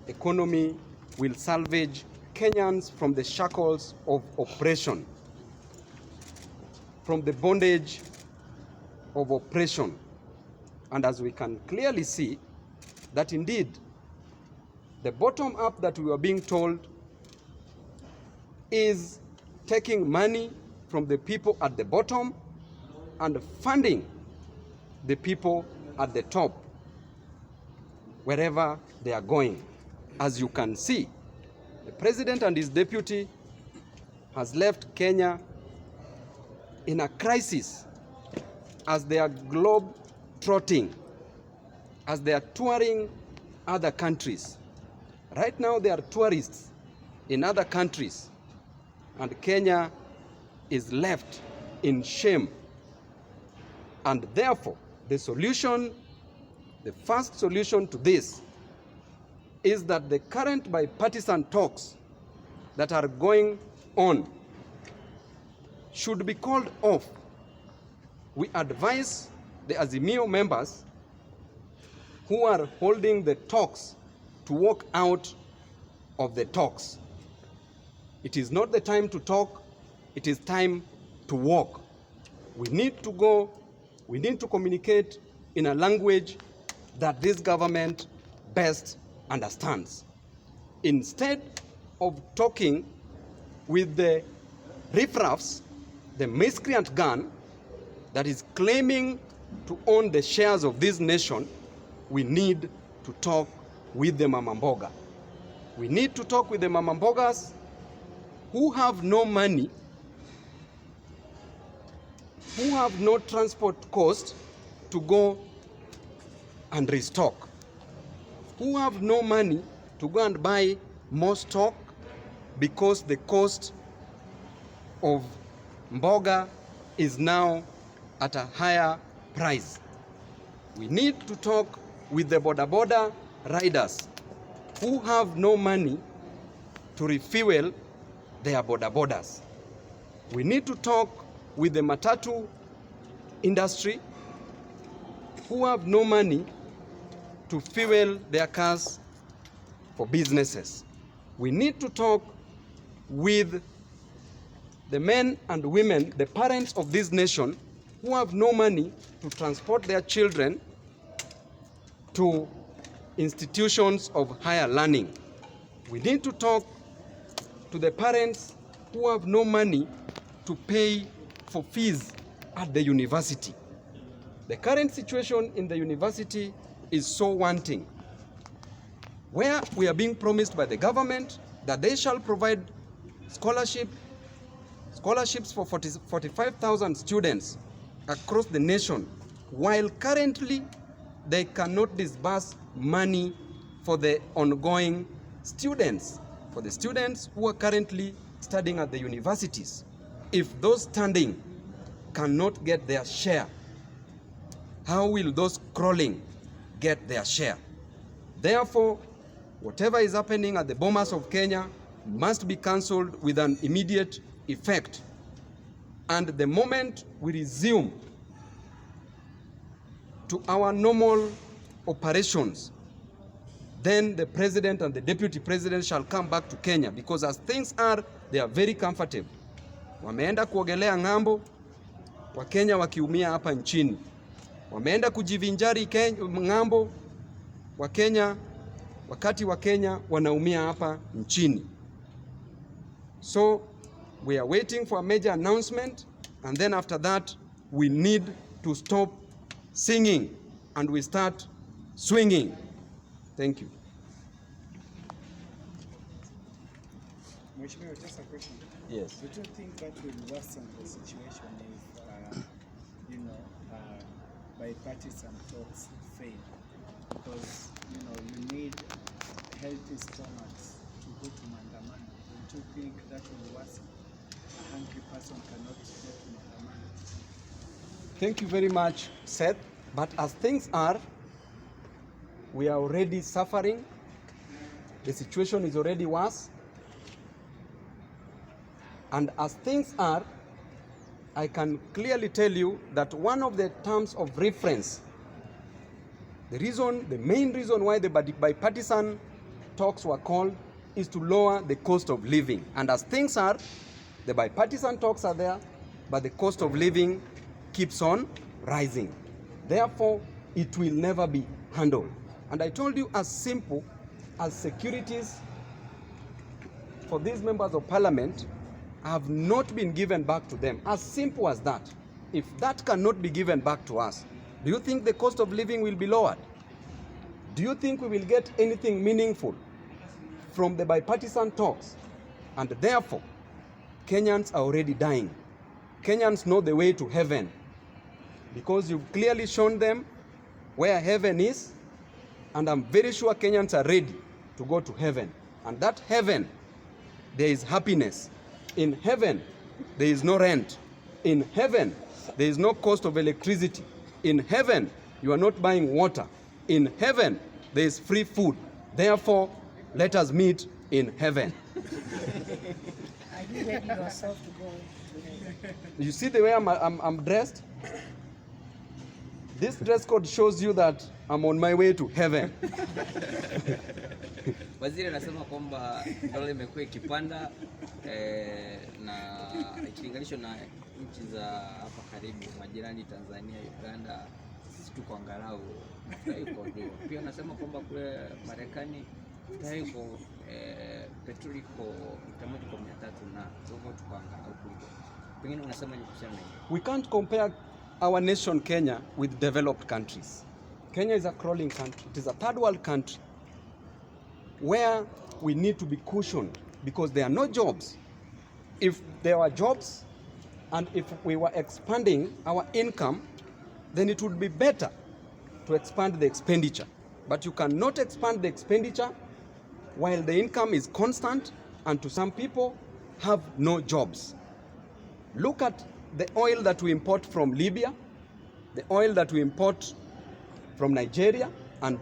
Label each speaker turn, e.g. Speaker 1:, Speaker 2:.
Speaker 1: economy will salvage Kenyans from the shackles of oppression, from the bondage of oppression. And as we can clearly see, that indeed the bottom up that we are being told is taking money from the people at the bottom and funding the people at the top wherever they are going. As you can see, the president and his deputy has left Kenya in a crisis as they are globe trotting, as they are touring other countries. Right now they are tourists in other countries, and Kenya is left in shame. And therefore, the solution, the first solution to this, is that the current bipartisan talks that are going on should be called off. We advise the Azimio members who are holding the talks to walk out of the talks. It is not the time to talk, it is time to walk. We need to go, we need to communicate in a language that this government best understands. Instead of talking with the riffraffs, the miscreant gun that is claiming to own the shares of this nation, we need to talk with the mamamboga. We need to talk with the mamambogas who have no money, who have no transport cost to go and restock, who have no money to go and buy more stock because the cost of mboga is now at a higher price. We need to talk with the boda riders who have no money to refuel their bodas. We need to talk with the matatu industry who have no money to fuel their cars for businesses. We need to talk with the men and women, the parents of this nation, who have no money to transport their children to institutions of higher learning. We need to talk to the parents who have no money to pay for fees at the university. The current situation in the university is so wanting, where we are being promised by the government that they shall provide scholarships for 45,000 students across the nation, while currently they cannot disburse money for the ongoing students, for the students who are currently studying at the universities. If those standing cannot get their share, how will those crawling get their share? Therefore, whatever is happening at the Bomas of Kenya must be cancelled with an immediate effect. And the moment we resume to our normal operations, then the president and the deputy president shall come back to Kenya, because as things are, they are very comfortable. Wameenda kuogelea ng'ambo, Wakenya wakiumia hapa nchini. Wameenda kujivinjari ng'ambo, Wakenya wakati Wakenya wanaumia hapa nchini. So we are waiting for a major announcement, and then after that we need to stop singing and we start swinging. Thank you.
Speaker 2: Mheshimiwa, just a question.
Speaker 1: Yes.
Speaker 2: Do you think that will worsen the situation if, bipartisan talks fail? Because, you need healthy stomachs to go to Mandamano. Don't you think that will worsen? A hungry person cannot go to Mandamano.
Speaker 1: Thank you very much, Seth. But as things are, we are already suffering. The situation is already worse. And as things are, I can clearly tell you that one of the terms of reference, the main reason why the bipartisan talks were called is to lower the cost of living. And as things are, the bipartisan talks are there, but the cost of living keeps on rising. Therefore, it will never be handled. And I told you, as simple as securities for these members of parliament have not been given back to them. As simple as that. If that cannot be given back to us, do you think the cost of living will be lowered? Do you think we will get anything meaningful from the bipartisan talks? And therefore, Kenyans are already dying. Kenyans know the way to heaven because you've clearly shown them where heaven is, and I'm very sure Kenyans are ready to go to heaven. And that heaven, there is happiness. In heaven, there is no rent. In heaven, there is no cost of electricity. In heaven, you are not buying water. In heaven, there is free food. Therefore, let us meet in heaven.
Speaker 3: Are you ready yourself to go to heaven?
Speaker 1: You see the way I'm dressed? This dress code shows you that I'm on my way to heaven.
Speaker 4: Waziri anasema kwamba dola imekuwa ikipanda na ikilinganishwa na nchi za hapa karibu majirani Tanzania, Uganda, sisi tuko angalau iko juu. Pia anasema kwamba kule Marekani iko petroli iko 1,300 na hivyo tuko angalau kuliko. Pengine unasema ni kusema nini?
Speaker 1: We can't compare our nation Kenya with developed countries. Kenya is a crawling country. It is a third world country where we need to be cushioned because there are no jobs. If there were jobs and if we were expanding our income, then it would be better to expand the expenditure. But you cannot expand the expenditure while the income is constant and to some people have no jobs. Look at the oil that we import from Libya, the oil that we import from Nigeria, and